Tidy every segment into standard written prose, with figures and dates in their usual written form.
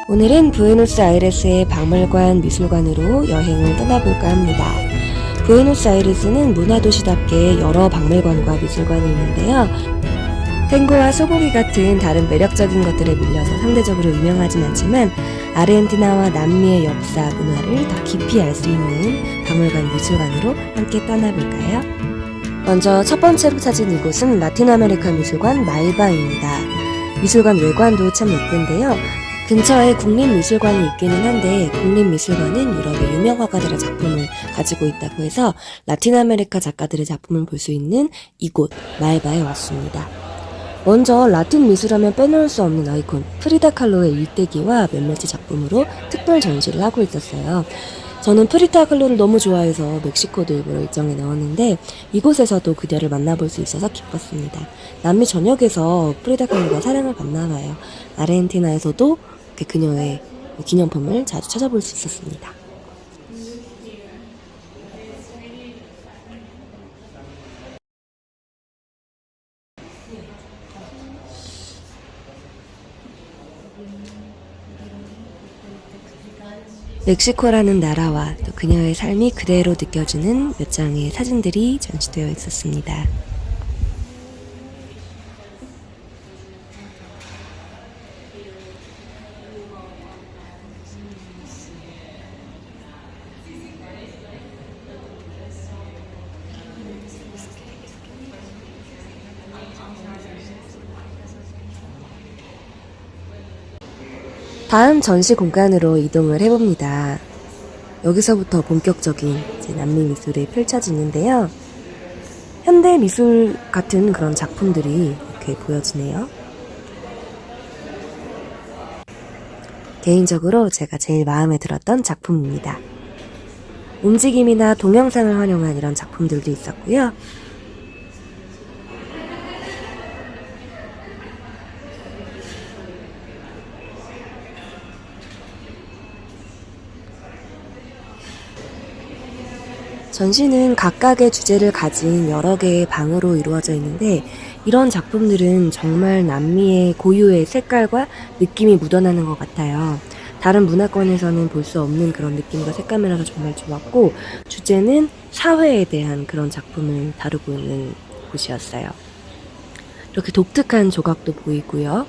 오늘은 부에노스아이레스의 박물관 미술관으로 여행을 떠나볼까 합니다. 부에노스아이레스는 문화도시답게 여러 박물관과 미술관이 있는데요. 탱고와 소고기 같은 다른 매력적인 것들에 밀려서 상대적으로 유명하진 않지만 아르헨티나와 남미의 역사, 문화를 더 깊이 알 수 있는 박물관 미술관으로 함께 떠나볼까요? 먼저 첫 번째로 찾은 이곳은 라틴 아메리카 미술관 말바입니다. 미술관 외관도 참 예쁜데요. 근처에 국립미술관이 있기는 한데 국립미술관은 유럽의 유명 화가들의 작품을 가지고 있다고 해서 라틴 아메리카 작가들의 작품을 볼 수 있는 이곳 말바에 왔습니다. 먼저 라틴 미술하면 빼놓을 수 없는 아이콘 프리다 칼로의 일대기와 몇몇의 작품으로 특별 전시를 하고 있었어요. 저는 프리다 칼로를 너무 좋아해서 멕시코도 일부러 일정에 넣었는데 이곳에서도 그녀를 만나볼 수 있어서 기뻤습니다. 남미 전역에서 프리다 칼로가 사랑을 받나봐요. 아르헨티나에서도 그녀의 기념품을 자주 찾아볼 수 있었습니다. 멕시코라는 나라와 또 그녀의 삶이 그대로 느껴지는 몇 장의 사진들이 전시되어 있었습니다. 다음 전시 공간으로 이동을 해봅니다. 여기서부터 본격적인 남미 미술이 펼쳐지는데요. 현대 미술 같은 그런 작품들이 이렇게 보여지네요. 개인적으로 제가 제일 마음에 들었던 작품입니다. 움직임이나 동영상을 활용한 이런 작품들도 있었고요. 전시는 각각의 주제를 가진 여러 개의 방으로 이루어져 있는데 이런 작품들은 정말 남미의 고유의 색깔과 느낌이 묻어나는 것 같아요. 다른 문화권에서는 볼 수 없는 그런 느낌과 색감이라서 정말 좋았고 주제는 사회에 대한 그런 작품을 다루고 있는 곳이었어요. 이렇게 독특한 조각도 보이고요.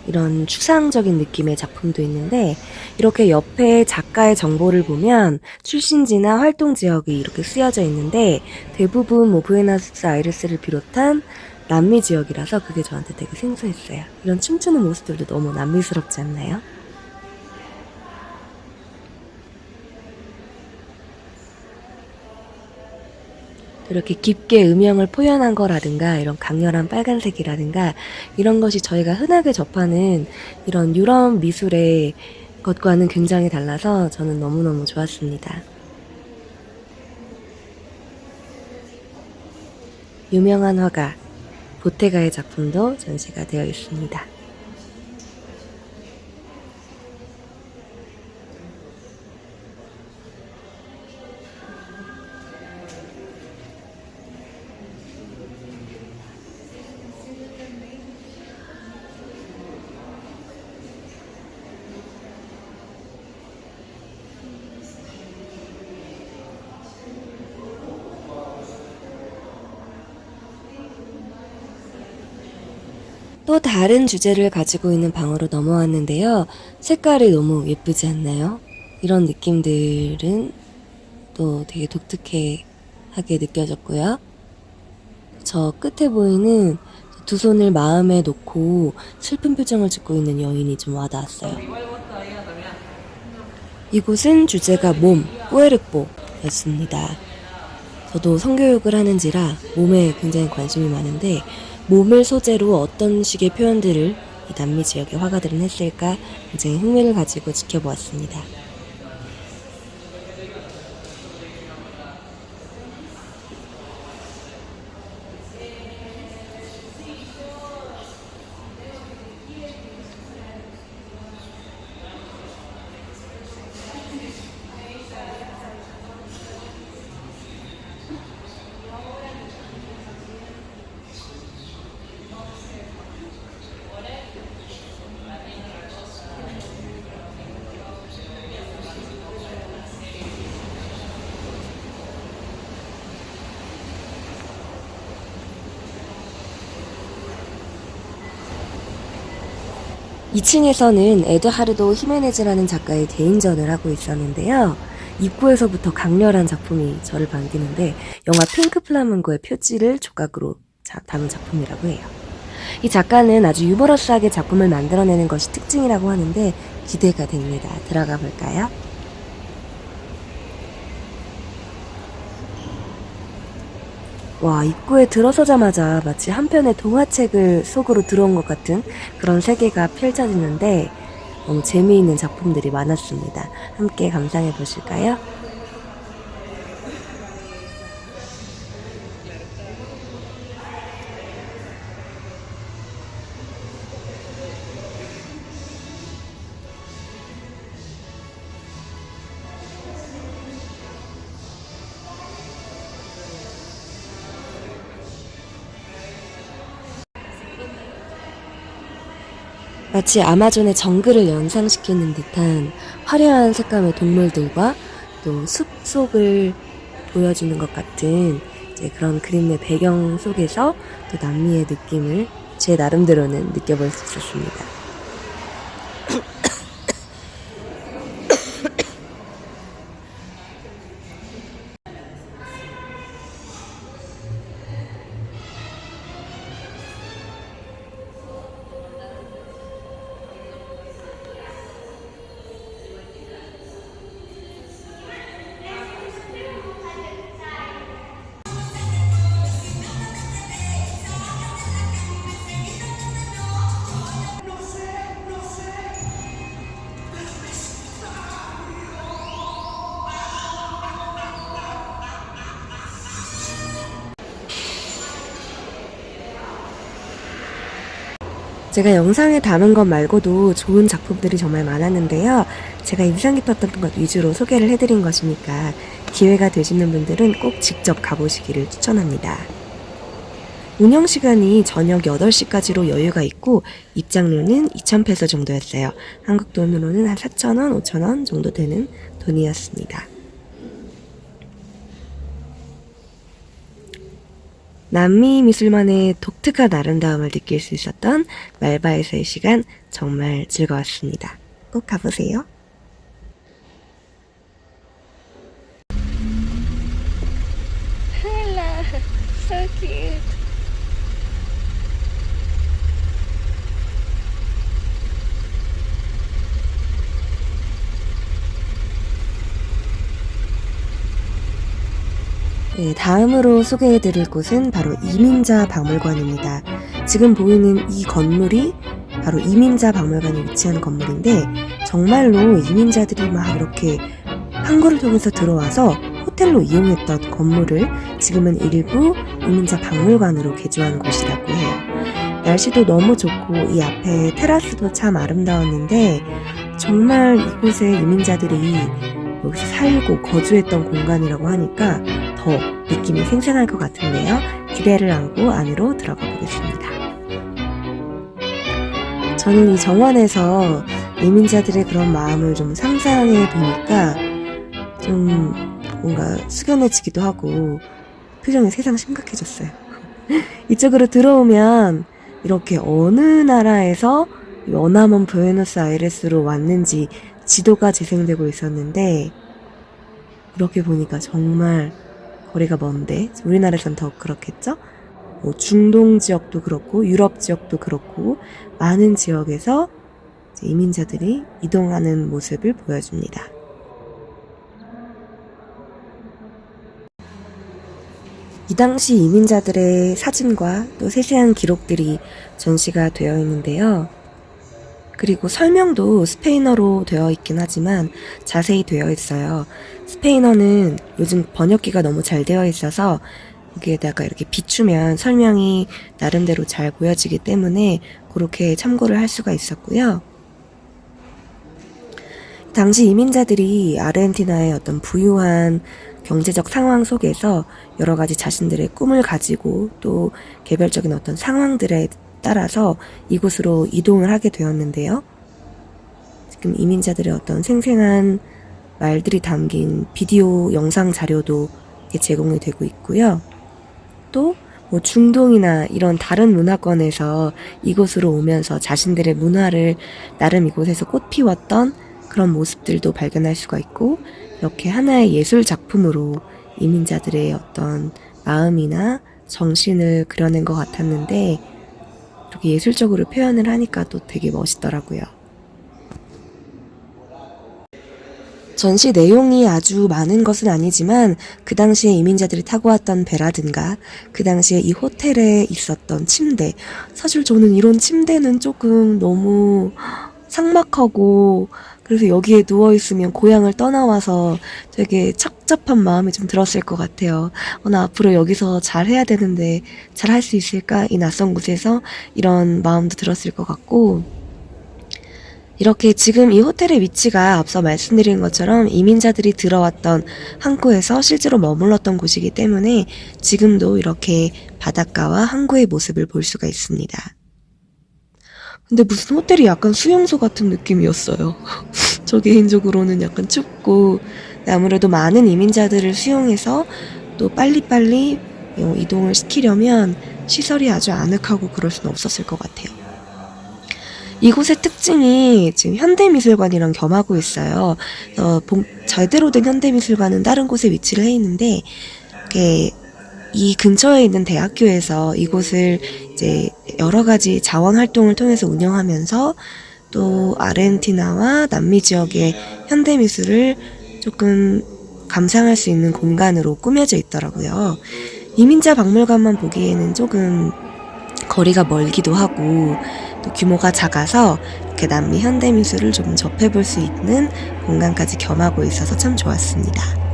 이런 추상적인 느낌의 작품도 있는데 이렇게 옆에 작가의 정보를 보면 출신지나 활동 지역이 이렇게 쓰여져 있는데 대부분 부에노스아이레스를 비롯한 남미 지역이라서 그게 저한테 되게 생소했어요. 이런 춤추는 모습들도 너무 남미스럽지 않나요? 이렇게 깊게 음영을 표현한 거라든가 이런 강렬한 빨간색이라든가 이런 것이 저희가 흔하게 접하는 이런 유럽 미술의 것과는 굉장히 달라서 저는 너무너무 좋았습니다. 유명한 화가 보테가의 작품도 전시가 되어 있습니다. 또 다른 주제를 가지고 있는 방으로 넘어왔는데요. 색깔이 너무 예쁘지 않나요? 이런 느낌들은 또 되게 독특하게 느껴졌고요. 저 끝에 보이는 두 손을 마음에 놓고 슬픈 표정을 짓고 있는 여인이 좀 와닿았어요. 이곳은 주제가 몸, 꾸에르뽀였습니다. 저도 성교육을 하는지라 몸에 굉장히 관심이 많은데 몸을 소재로 어떤 식의 표현들을 이 남미 지역의 화가들은 했을까 굉장히 흥미를 가지고 지켜보았습니다. 2층에서는 에드하르도 히메네즈라는 작가의 개인전을 하고 있었는데요. 입구에서부터 강렬한 작품이 저를 반기는데 영화 핑크 플라밍고의 표지를 조각으로 담은 작품이라고 해요. 이 작가는 아주 유머러스하게 작품을 만들어내는 것이 특징이라고 하는데 기대가 됩니다. 들어가 볼까요? 와, 입구에 들어서자마자 마치 한 편의 동화책을 속으로 들어온 것 같은 그런 세계가 펼쳐지는데 너무 재미있는 작품들이 많았습니다. 함께 감상해 보실까요? 마치 아마존의 정글을 연상시키는 듯한 화려한 색감의 동물들과 또 숲 속을 보여주는 것 같은 이제 그런 그림의 배경 속에서 또 남미의 느낌을 제 나름대로는 느껴볼 수 있었습니다. 제가 영상에 담은 것 말고도 좋은 작품들이 정말 많았는데요. 제가 인상 깊었던 것 위주로 소개를 해드린 것이니까 기회가 되시는 분들은 꼭 직접 가보시기를 추천합니다. 운영 시간이 저녁 8시까지로 여유가 있고 입장료는 2,000페소 정도였어요. 한국 돈으로는 한 4,000원, 5,000원 정도 되는 돈이었습니다. 남미 미술만의 독특한 아름다움을 느낄 수 있었던 말바에서의 시간 정말 즐거웠습니다. 꼭 가보세요. Hello, so cute. 네, 다음으로 소개해드릴 곳은 바로 이민자 박물관입니다. 지금 보이는 이 건물이 바로 이민자 박물관이 위치한 건물인데 정말로 이민자들이 막 이렇게 항구를 통해서 들어와서 호텔로 이용했던 건물을 지금은 일부 이민자 박물관으로 개조한 곳이라고 해요. 날씨도 너무 좋고 이 앞에 테라스도 참 아름다웠는데 정말 이곳에 이민자들이 여기서 살고 거주했던 공간이라고 하니까 더 느낌이 생생할 것 같은데요. 기대를 안고 안으로 들어가 보겠습니다. 저는 이 정원에서 이민자들의 그런 마음을 좀 상상해 보니까 좀 뭔가 숙연해지기도 하고 표정이 세상 심각해졌어요. 이쪽으로 들어오면 이렇게 어느 나라에서 머나먼 부에노스아이레스로 왔는지 지도가 재생되고 있었는데 이렇게 보니까 정말 거리가 먼데 우리나라에선 더 그렇겠죠? 중동 지역도 그렇고 유럽 지역도 그렇고 많은 지역에서 이민자들이 이동하는 모습을 보여줍니다. 이 당시 이민자들의 사진과 또 세세한 기록들이 전시가 되어 있는데요. 그리고 설명도 스페인어로 되어 있긴 하지만 자세히 되어 있어요. 스페인어는 요즘 번역기가 너무 잘 되어 있어서 여기에다가 이렇게 비추면 설명이 나름대로 잘 보여지기 때문에 그렇게 참고를 할 수가 있었고요. 당시 이민자들이 아르헨티나의 어떤 부유한 경제적 상황 속에서 여러 가지 자신들의 꿈을 가지고 또 개별적인 어떤 상황들에 따라서 이곳으로 이동을 하게 되었는데요. 지금 이민자들의 어떤 생생한 말들이 담긴 비디오 영상 자료도 제공이 되고 있고요. 또 뭐 중동이나 이런 다른 문화권에서 이곳으로 오면서 자신들의 문화를 나름 이곳에서 꽃피웠던 그런 모습들도 발견할 수가 있고, 이렇게 하나의 예술 작품으로 이민자들의 어떤 마음이나 정신을 그려낸 것 같았는데, 이렇게 예술적으로 표현을 하니까 또 되게 멋있더라고요. 전시 내용이 아주 많은 것은 아니지만 그 당시에 이민자들이 타고 왔던 배라든가 그 당시에 이 호텔에 있었던 침대, 사실 저는 이런 침대는 조금 너무 삭막하고, 그래서 여기에 누워있으면 고향을 떠나와서 되게 착잡한 마음이 좀 들었을 것 같아요. 나 앞으로 여기서 잘 해야 되는데 잘 할 수 있을까? 이 낯선 곳에서 이런 마음도 들었을 것 같고, 이렇게 지금 이 호텔의 위치가 앞서 말씀드린 것처럼 이민자들이 들어왔던 항구에서 실제로 머물렀던 곳이기 때문에 지금도 이렇게 바닷가와 항구의 모습을 볼 수가 있습니다. 근데 무슨 호텔이 약간 수용소 같은 느낌이었어요. 저 개인적으로는 약간 춥고, 아무래도 많은 이민자들을 수용해서 또 빨리빨리 이동을 시키려면 시설이 아주 아늑하고 그럴 수는 없었을 것 같아요. 이곳의 특징이 지금 현대미술관이랑 겸하고 있어요. 제대로 된 현대미술관은 다른 곳에 위치를 해 있는데, 이 근처에 있는 대학교에서 이곳을 이제 여러 가지 자원 활동을 통해서 운영하면서 또 아르헨티나와 남미 지역의 현대미술을 조금 감상할 수 있는 공간으로 꾸며져 있더라고요. 이민자 박물관만 보기에는 조금 거리가 멀기도 하고 또 규모가 작아서 이렇게 남미 현대미술을 좀 접해볼 수 있는 공간까지 겸하고 있어서 참 좋았습니다.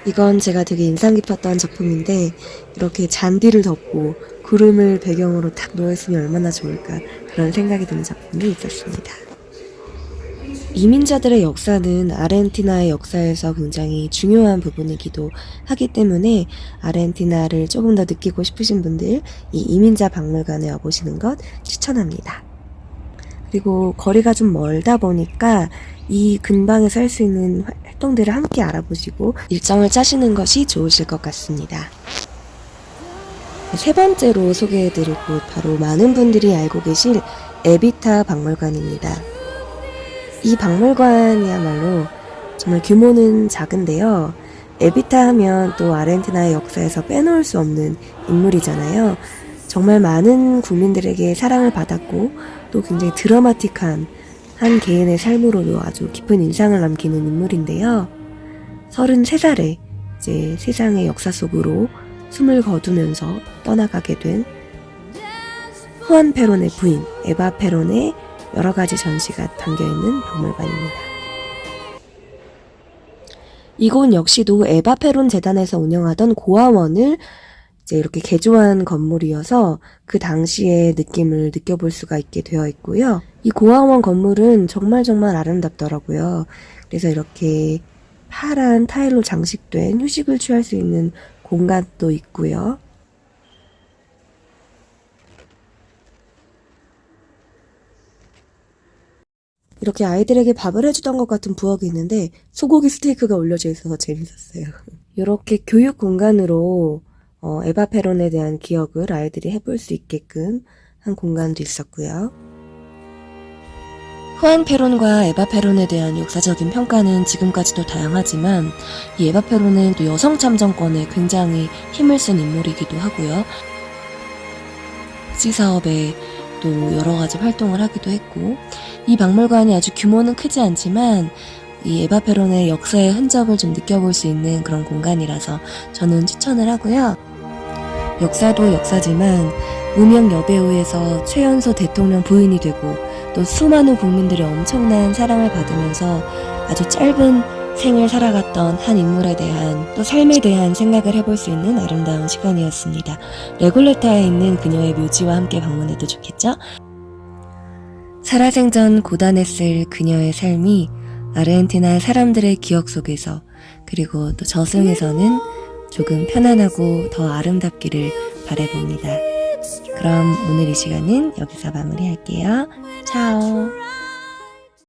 이건 제가 되게 인상 깊었던 작품인데, 이렇게 잔디를 덮고 구름을 배경으로 탁 놓여있으면 얼마나 좋을까, 그런 생각이 드는 작품도 있었습니다. 이민자들의 역사는 아르헨티나의 역사에서 굉장히 중요한 부분이기도 하기 때문에 아르헨티나를 조금 더 느끼고 싶으신 분들 이 이민자 박물관에 와보시는 것 추천합니다. 그리고 거리가 좀 멀다 보니까 이 근방에서 할 수 있는 활동들을 함께 알아보시고 일정을 짜시는 것이 좋으실 것 같습니다. 세 번째로 소개해드릴 곳, 바로 많은 분들이 알고 계실 에비타 박물관입니다. 이 박물관이야말로 정말 규모는 작은데요. 에비타 하면 또 아르헨티나의 역사에서 빼놓을 수 없는 인물이잖아요. 정말 많은 국민들에게 사랑을 받았고 또 굉장히 드라마틱한 한 개인의 삶으로도 아주 깊은 인상을 남기는 인물인데요. 33살에 이제 세상의 역사 속으로 숨을 거두면서 떠나가게 된 후안 페론의 부인 에바 페론의 여러 가지 전시가 담겨있는 박물관입니다. 이곳 역시도 에바 페론 재단에서 운영하던 고아원을 이제 이렇게 개조한 건물이어서 그 당시의 느낌을 느껴볼 수가 있게 되어 있고요. 이 고아원 건물은 정말 아름답더라고요. 그래서 이렇게 파란 타일로 장식된 휴식을 취할 수 있는 공간도 있고요. 이렇게 아이들에게 밥을 해주던 것 같은 부엌이 있는데 소고기 스테이크가 올려져 있어서 재밌었어요. 이렇게 교육 공간으로 에바 페론에 대한 기억을 아이들이 해볼 수 있게끔 한 공간도 있었고요. 후안 페론과 에바 페론에 대한 역사적인 평가는 지금까지도 다양하지만 이 에바 페론은 또 여성 참정권에 굉장히 힘을 쓴 인물이기도 하고요. 복지사업에 또 여러 가지 활동을 하기도 했고, 이 박물관이 아주 규모는 크지 않지만 이 에바 페론의 역사의 흔적을 좀 느껴볼 수 있는 그런 공간이라서 저는 추천을 하고요. 역사도 역사지만 무명 여배우에서 최연소 대통령 부인이 되고 또 수많은 국민들의 엄청난 사랑을 받으면서 아주 짧은 생을 살아갔던 한 인물에 대한 또 삶에 대한 생각을 해볼 수 있는 아름다운 시간이었습니다. 레골레타에 있는 그녀의 묘지와 함께 방문해도 좋겠죠? 살아생전 고단했을 그녀의 삶이 아르헨티나 사람들의 기억 속에서 그리고 또 저승에서는 조금 편안하고 더 아름답기를 바라봅니다. 그럼 오늘 이 시간은 여기서 마무리할게요. 차오.